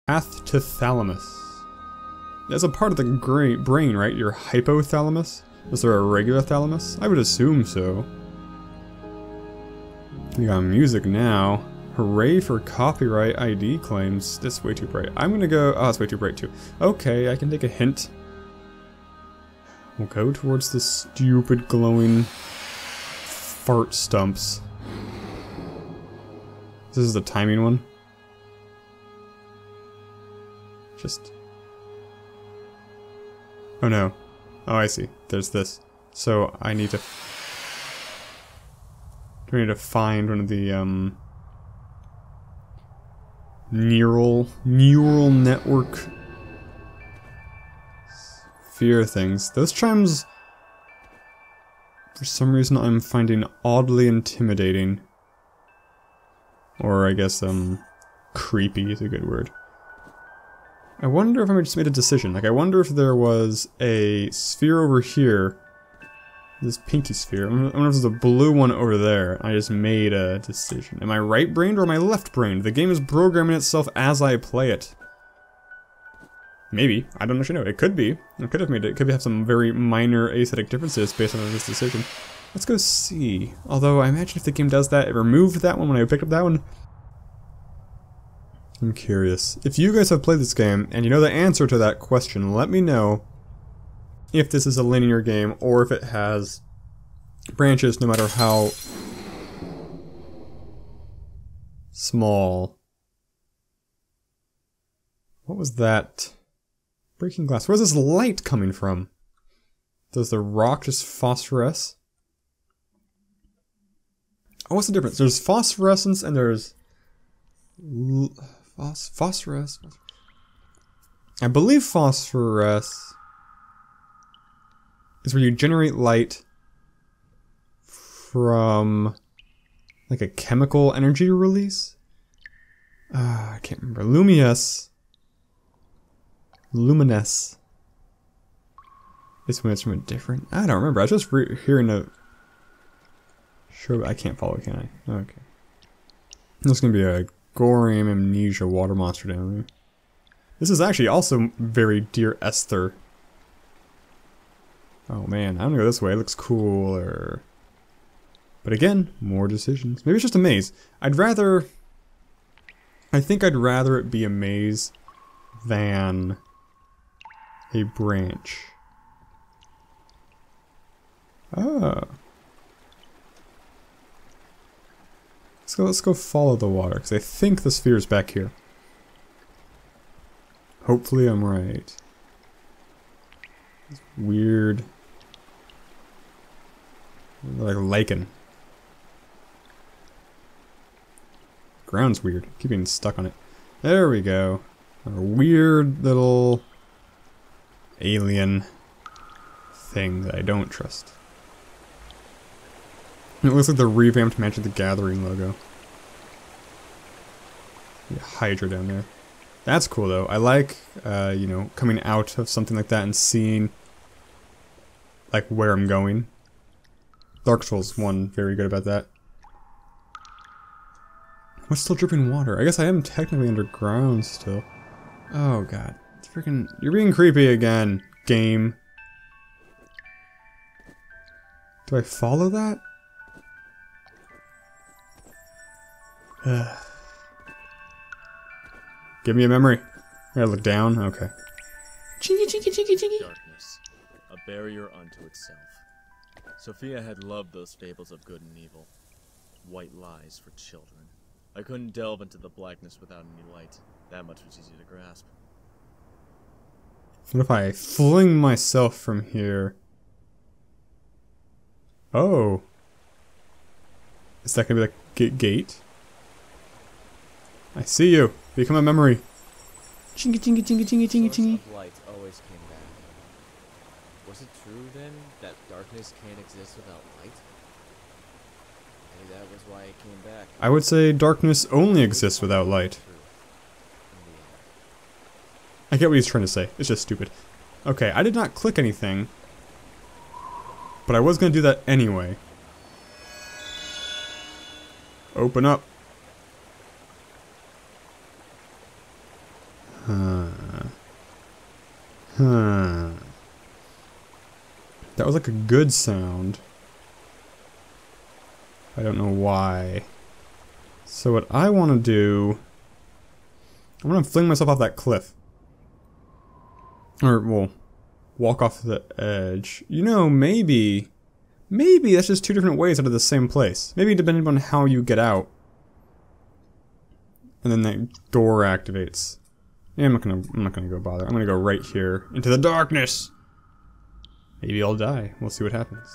Path to Thalamus. That's a part of the brain, right? Your hypothalamus? Is there a regular thalamus? I would assume so. We got music now. Hooray for copyright ID claims. That's way too bright. I'm gonna go... Oh, it's way too bright too. Okay, I can take a hint. We'll go towards the stupid glowing fart stumps. This is the timing one. Just... Oh no. Oh, I see. There's this. So I need to... Do I need to find one of the, neural network sphere things. Those chimes, for some reason, I'm finding oddly intimidating. Or I guess, creepy is a good word. I wonder if I just made a decision. Like, I wonder if there was a sphere over here. This pinky sphere. I wonder if there's a blue one over there. I just made a decision. Am I right-brained or am I left-brained? The game is programming itself as I play it. Maybe. I don't actually know. It could be. I could have made it. It could have some very minor aesthetic differences based on this decision. Let's go see. Although, I imagine if the game does that, it removed that one when I picked up that one. I'm curious. If you guys have played this game, and you know the answer to that question, let me know if this is a linear game, or if it has branches no matter how small. What was that? Breaking glass. Where's this light coming from? Does the rock just phosphoresce? Oh, what's the difference? There's phosphorescence and there's... Phosphorus. I believe phosphorus is where you generate light from like a chemical energy release. I can't remember. Luminous is when it's from a different. I don't remember. I was just hearing a show. I can't follow, can I? Okay. There's gonna be a Gorium Amnesia water monster down there. This is actually also very Dear Esther. Oh man, I'm gonna go this way. It looks cooler. But again, more decisions. Maybe it's just a maze. I think I'd rather it be a maze than a branch. Ah. Let's go follow the water, because I think the sphere's back here. Hopefully I'm right. It's weird. Like lichen. Ground's weird. Keep getting stuck on it. There we go. A weird little alien thing that I don't trust. It looks like the revamped Magic the Gathering logo. Yeah, Hydra down there. That's cool though. I like, you know, coming out of something like that and seeing, like, where I'm going. Dark Souls 1, very good about that. What's still dripping water? I guess I am technically underground still. Oh god. It's freaking... You're being creepy again, game. Do I follow that? Give me a memory. I gotta look down. Okay. Darkness, a barrier unto itself. Sophia had loved those fables of good and evil. White lies for children. I couldn't delve into the blackness without any light. That much was easy to grasp. What if I fling myself from here? Oh. Is that gonna be the gate? I see you. Become a memory. Chingy chingy chingy chingy chingy chingy. Light always came back. Was it true then that darkness can't exist without light? Maybe that was why it came back. I would say darkness only exists without light. I get what he's trying to say. It's just stupid. Okay, I did not click anything. But I was gonna do that anyway. Open up. Huh. Huh. That was like a good sound. I don't know why. So what I want to do... I'm going to fling myself off that cliff. Or, well, walk off the edge. You know, maybe that's just two different ways out of the same place. Maybe depending on how you get out. And then that door activates. Yeah, I'm not gonna go bother. I'm gonna go right here into the darkness. Maybe I'll die. We'll see what happens.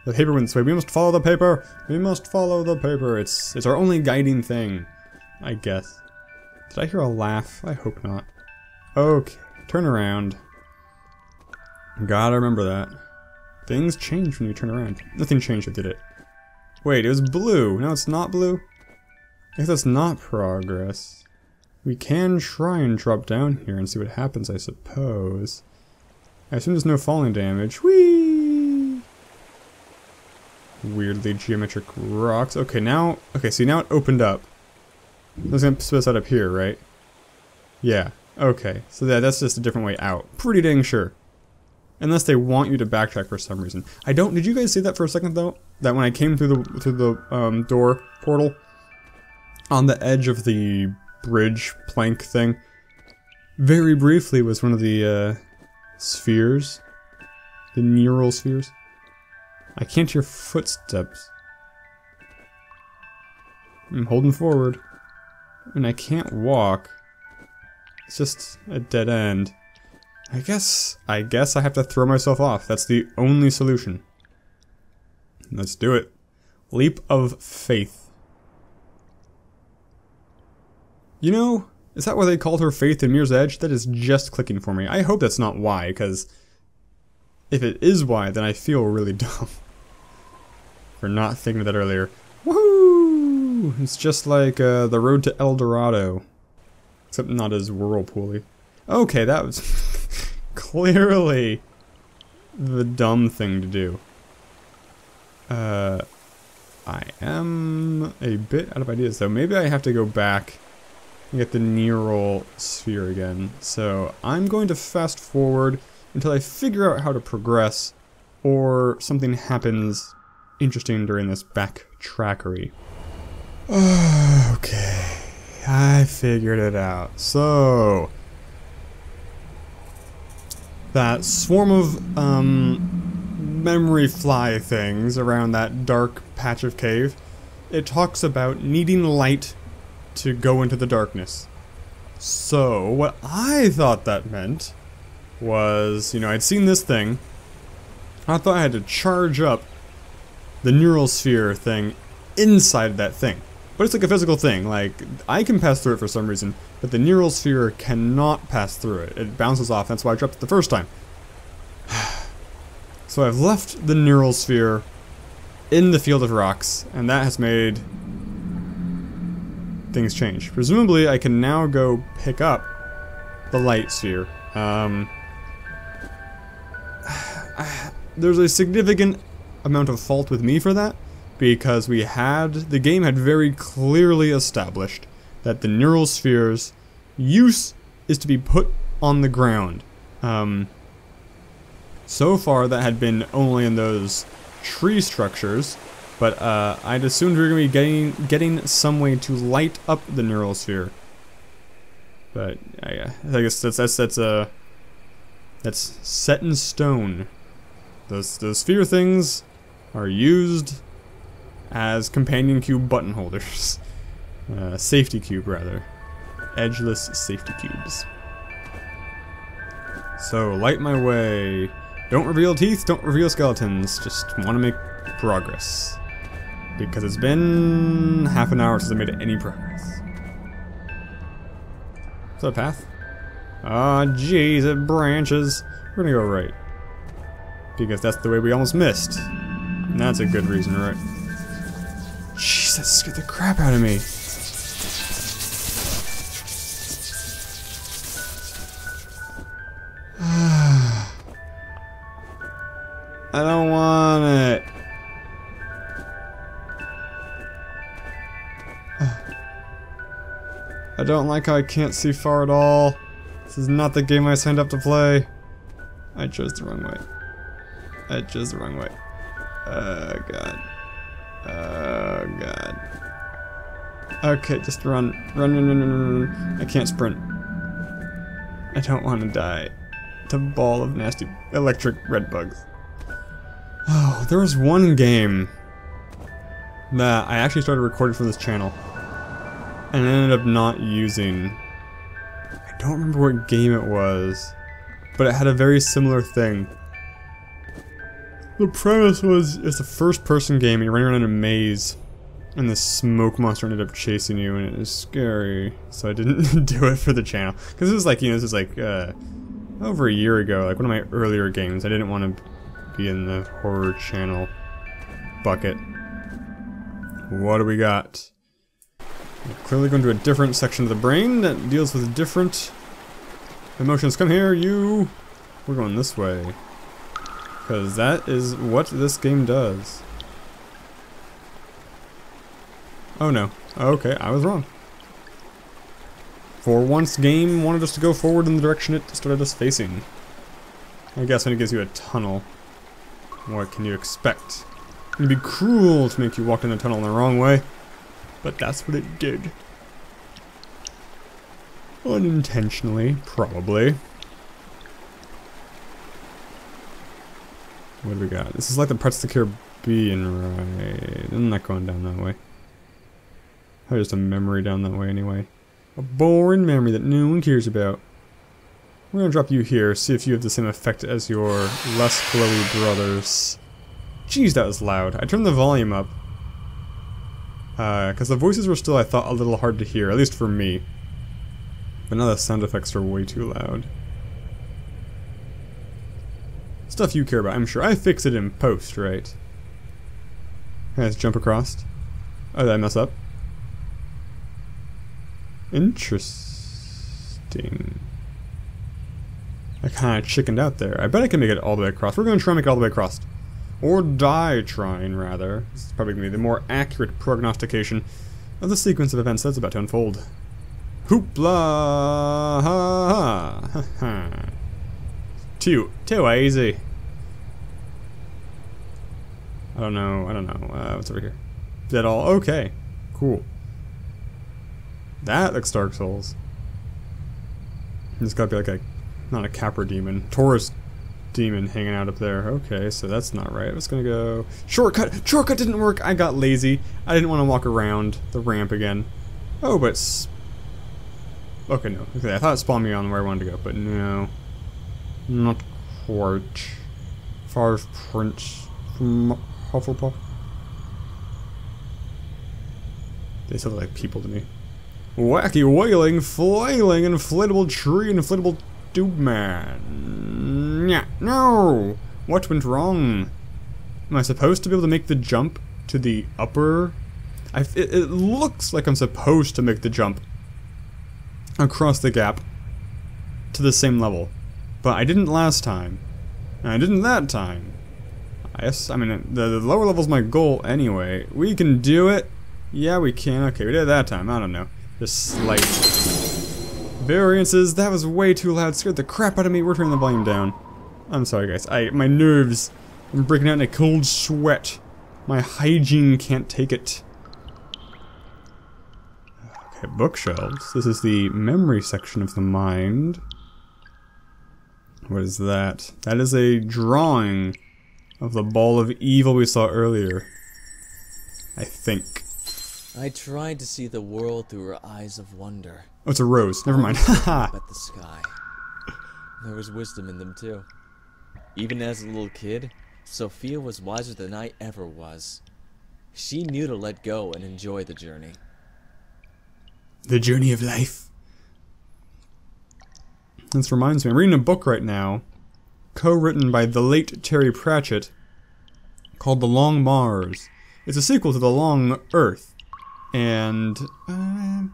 The paper went this way. We must follow the paper. We must follow the paper. It's our only guiding thing, I guess. Did I hear a laugh? I hope not. Okay, turn around. Gotta remember that. Things change when you turn around. Nothing changed, did it? Wait, it was blue. No, it's not blue. I guess that's not progress. We can try and drop down here and see what happens, I suppose. I assume there's no falling damage. Whee! Weirdly geometric rocks. Okay, now... Okay, see, now it opened up. That's gonna spit us out up here, right? Yeah. Okay, so that's just a different way out. Pretty dang sure. Unless they want you to backtrack for some reason. I don't... Did you guys see that for a second, though? That when I came through the door portal, on the edge of the bridge plank thing, very briefly was one of the spheres, the neural spheres. I can't hear footsteps. I'm holding forward, and I can't walk. It's just a dead end. I guess I have to throw myself off. That's the only solution. Let's do it. Leap of faith. You know, is that why they called her Faith in Mirror's Edge? That is just clicking for me. I hope that's not why, because if it is why, then I feel really dumb for not thinking of that earlier. Woohoo! It's just like the road to El Dorado, except not as whirlpooly. Okay, that was clearly the dumb thing to do. I am a bit out of ideas, though. Maybe I have to go back and get the neural sphere again. So I'm going to fast forward until I figure out how to progress, or something happens interesting during this backtrackery. Okay, I figured it out. So that swarm of memory fly things around that dark patch of cave, it talks about needing light to go into the darkness. So what I thought that meant was, you know, I'd seen this thing. I thought I had to charge up the neural sphere thing inside that thing. But it's like a physical thing. Like, I can pass through it for some reason, but the neural sphere cannot pass through it. It bounces off. That's why I dropped it the first time. So I've left the neural sphere in the field of rocks, and that has made things change. Presumably, I can now go pick up the light sphere. There's a significant amount of fault with me for that, because the game had very clearly established that the neural sphere's use is to be put on the ground. So far, that had been only in those tree structures, but I'd assumed we were going to be getting some way to light up the neural sphere. But I guess that's set in stone. Those sphere things are used as companion cube button holders. Safety cube, rather. Edgeless safety cubes. So, light my way. Don't reveal teeth, don't reveal skeletons. Just want to make progress. Because it's been half an hour since I made any progress. Is that a path? Ah, jeez, it branches. We're gonna go right. Because that's the way we almost missed. And that's a good reason, right? Jeez, that scared the crap out of me. I don't want it. I I don't like how I can't see far at all. This is not the game I signed up to play. I chose the wrong way. I chose the wrong way. Oh god. Oh god. Okay, just run. Run, run, run, run, run. I can't sprint. I don't want to die. It's a ball of nasty electric red bugs. Oh, there was one game that I actually started recording for this channel and ended up not using. I don't remember what game it was, but it had a very similar thing. The premise was, it's a first-person game and you're running around in a maze and the smoke monster ended up chasing you and it was scary, so I didn't do it for the channel. Because this was like, you know, this was like over a year ago, like one of my earlier games. I didn't want to be in the horror channel bucket. What do we got? We're clearly going to a different section of the brain that deals with different emotions. Come here, you! We're going this way. Because that is what this game does. Oh no. Okay, I was wrong. For once, game wanted us to go forward in the direction it started us facing. I guess when it gives you a tunnel, what can you expect? It'd be cruel to make you walk in the tunnel in the wrong way, but that's what it did. Unintentionally, probably. What do we got? This is like the Parts of the Caribbean, right? I'm not going down that way. Oh, just a memory down that way anyway. A boring memory that no one cares about. We're gonna drop you here, see if you have the same effect as your less glowy brothers. Jeez, that was loud. I turned the volume up. Because the voices were still, I thought, a little hard to hear, at least for me. But now the sound effects are way too loud. Stuff you care about, I'm sure. I fix it in post, right? Let's jump across. Oh, did I mess up? Interesting. I kind of chickened out there. I bet I can make it all the way across. We're going to try and make it all the way across. Or die trying, rather. This is probably going to be the more accurate prognostication of the sequence of events that's about to unfold. Hoopla! Ha ha! Ha. Too easy. I don't know. What's over here? Is that all? Okay. Cool. That looks Dark Souls. There's gotta be like a, not a Capra demon, Taurus demon hanging out up there. Okay, so that's not right. I was gonna go shortcut. Shortcut didn't work. I got lazy. I didn't want to walk around the ramp again. Oh, but okay, no. Okay, I thought it spawned me on where I wanted to go, but no, not quite. Five Prince from Hufflepuff. They sound like people to me. Wacky, wailing, flailing, inflatable tree, inflatable tube man. Yeah, no! What went wrong? Am I supposed to be able to make the jump to the upper? It looks like I'm supposed to make the jump across the gap to the same level. But I didn't last time. And I didn't that time. I mean, the lower level's my goal anyway. We can do it. Yeah, we can. Okay, we did it that time. I don't know. Just slight variances. That was way too loud. Scared the crap out of me. We're turning the volume down. I'm sorry, guys. My nerves. I'm breaking out in a cold sweat. My hygiene can't take it. Okay, bookshelves. This is the memory section of the mind. What is that? That is a drawing of the ball of evil we saw earlier. I think. I tried to see the world through her eyes of wonder. Oh, it's a rose. Never mind. Haha. Up at the sky. There was wisdom in them too. Even as a little kid, Sophia was wiser than I ever was. She knew to let go and enjoy the journey. The journey of life. This reminds me, I'm reading a book right now, co-written by the late Terry Pratchett, called The Long Mars. It's a sequel to The Long Earth. And I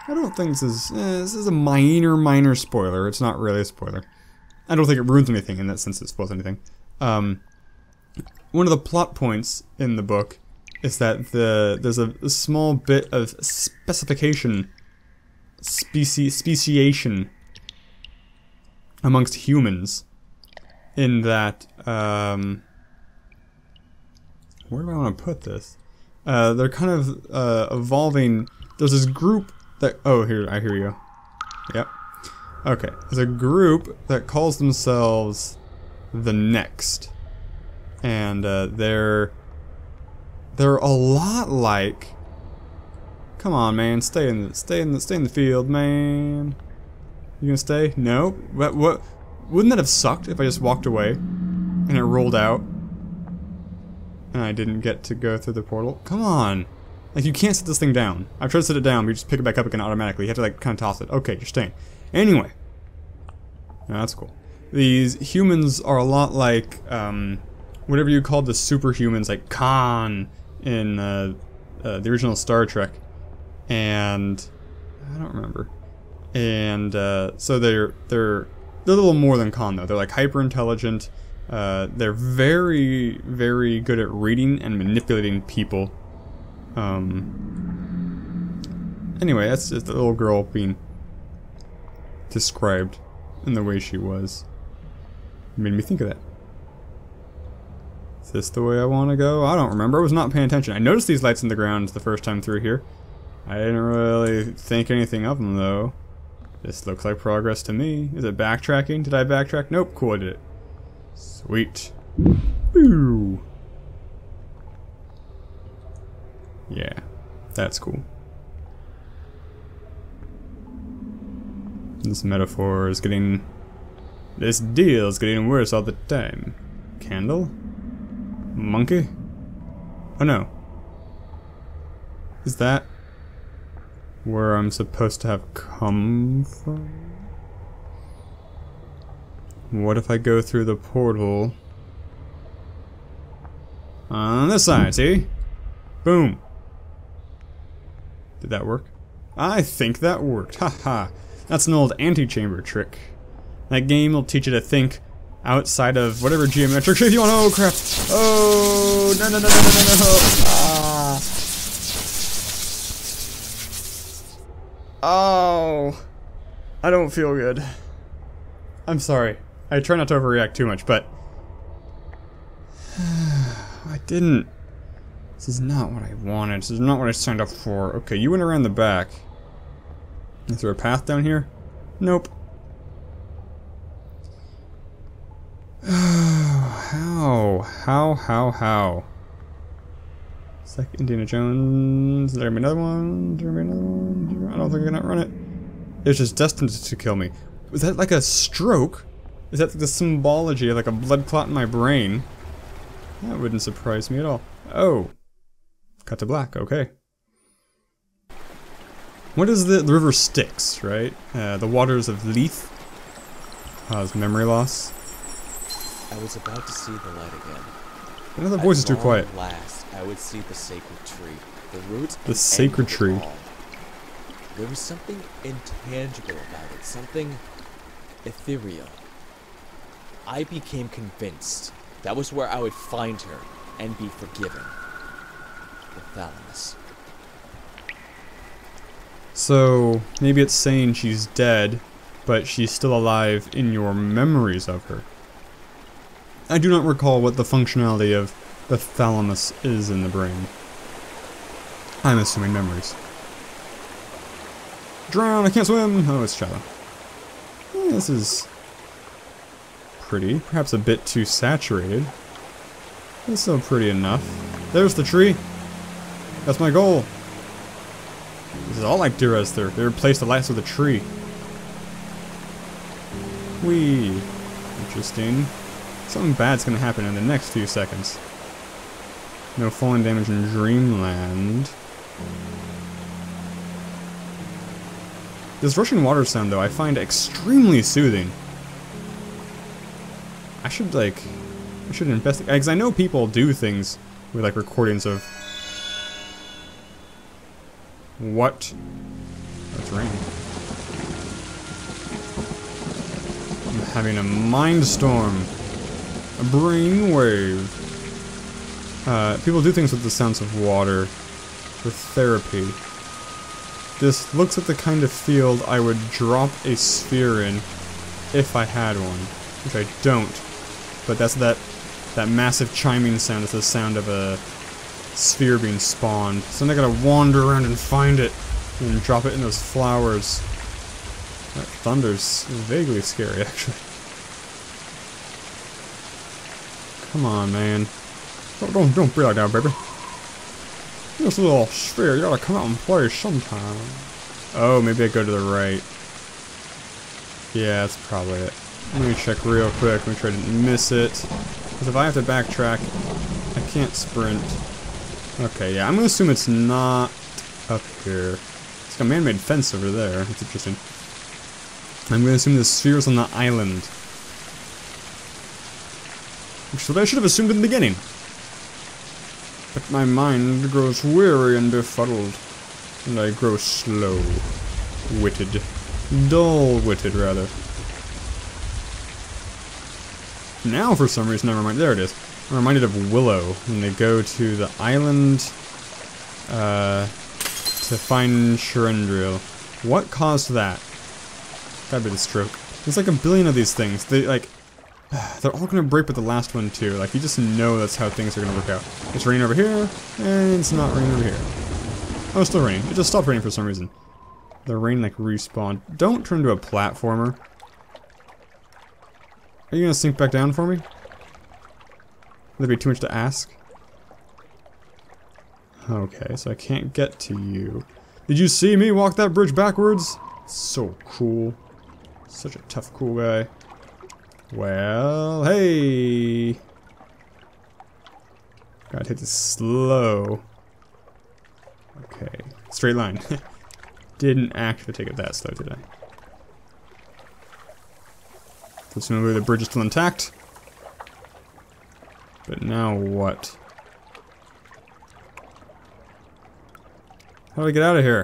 don't think this is a minor spoiler. It's not really a spoiler. I don't think it ruins anything in that sense it spoils anything. One of the plot points in the book is that there's a small bit of specification speciation amongst humans. In that, where do I want to put this? They're kind of evolving. There's this group that. Oh, here, I hear you. Yep. Okay. There's a group that calls themselves the Next, and they're a lot like. Come on, man, stay in the field, man. You gonna stay? No. What? Wouldn't that have sucked if I just walked away and it rolled out and I didn't get to go through the portal? Come on. Like, you can't set this thing down. I've tried to set it down, but you just pick it back up again automatically. You have to, like, kind of toss it. Okay, you're staying. Anyway. Now, that's cool. These humans are a lot like, whatever you called the superhumans, like Khan in the original Star Trek. And I don't remember. And so they're a little more than Khan, though. They're like hyper intelligent. They're very, very good at reading and manipulating people. Anyway, that's just the little girl being described in the way she was. It made me think of that. Is this the way I want to go? I don't remember. I was not paying attention. I noticed these lights in the ground the first time through here. I didn't really think anything of them, though. This looks like progress to me. Is it backtracking? Did I backtrack? Nope, cool, I did it. Sweet. Ooh. Yeah, that's cool. This metaphor is getting... This deal is getting worse all the time. Candle? Monkey? Oh no. Is that where I'm supposed to have come from? What if I go through the portal on this side, see? Boom. Did that work? I think that worked. Haha. That's an old antechamber trick. That game will teach you to think outside of whatever geometric shape you want. Oh crap. Oh, no, no, no, no, no, no, no. Ah. Oh, I don't feel good. I'm sorry. I try not to overreact too much, but I didn't. This is not what I wanted. This is not what I signed up for. Okay, you went around the back. Is there a path down here? Nope. How? It's like Indiana Jones. Is there gonna be another one? Is there gonna be another one? I don't think I can outrun it. It's just destined to kill me. Was that like a stroke? Is that the symbology of like a blood clot in my brain? That wouldn't surprise me at all. Oh. Cut to black, okay. What is the river Styx, right? The waters of Leith cause memory loss. I was about to see the light again. I know the voice is too quiet. At last, I would see the sacred tree, the roots. The sacred tree. There was something intangible about it, something ethereal. I became convinced that was where I would find her and be forgiven. The Thalamus. So, maybe it's saying she's dead, but she's still alive in your memories of her. I do not recall what the functionality of the Thalamus is in the brain. I'm assuming memories. Drown, I can't swim! Oh, it's shallow. This is pretty. Perhaps a bit too saturated. It's still pretty enough. There's the tree! That's my goal! This is all like Dira's. They replaced the lights with a tree. Whee! Interesting. Something bad's gonna happen in the next few seconds. No falling damage in Dreamland. This rushing water sound, though, I find extremely soothing. I should investigate, because I know people do things with, like, recordings of... What? That's raining. I'm having a mind storm. A brainwave. People do things with the sounds of water for therapy. This looks like the kind of field I would drop a sphere in if I had one, which I don't. But that's that massive chiming sound. It's the sound of a sphere being spawned. So I gotta wander around and find it and drop it in those flowers. That thunder's vaguely scary, actually. Come on, man. Don't be like that, baby. This little sphere, you gotta come out and play sometime. Oh, maybe I go to the right. Yeah, that's probably it. Let me check real quick, make sure I didn't miss it. Because if I have to backtrack, I can't sprint. Okay, yeah, I'm gonna assume it's not up here. It's like a man-made fence over there. That's interesting. I'm gonna assume the sphere's on the island. Which is what I should have assumed in the beginning. But my mind grows weary and befuddled. And I grow slow-witted. Dull-witted, rather. Now, for some reason, never mind. There it is. I'm reminded of Willow when they go to the island to find Sharendril. What caused that? Gotta be the stroke. There's like a billion of these things. They're all gonna break with the last one too. Like, you just know that's how things are gonna work out. It's raining over here, and it's not raining over here. Oh, it's still raining. It just stopped raining for some reason. The rain like respawned. Don't turn into a platformer. Are you gonna sink back down for me? Would that be too much to ask? Okay, so I can't get to you. Did you see me walk that bridge backwards? So cool. Such a tough, cool guy. Well, hey! Gotta hit this slow. Okay, straight line. Didn't actually take it that slow, did I? Presumably the bridge is still intact. But now what? How do I get out of here?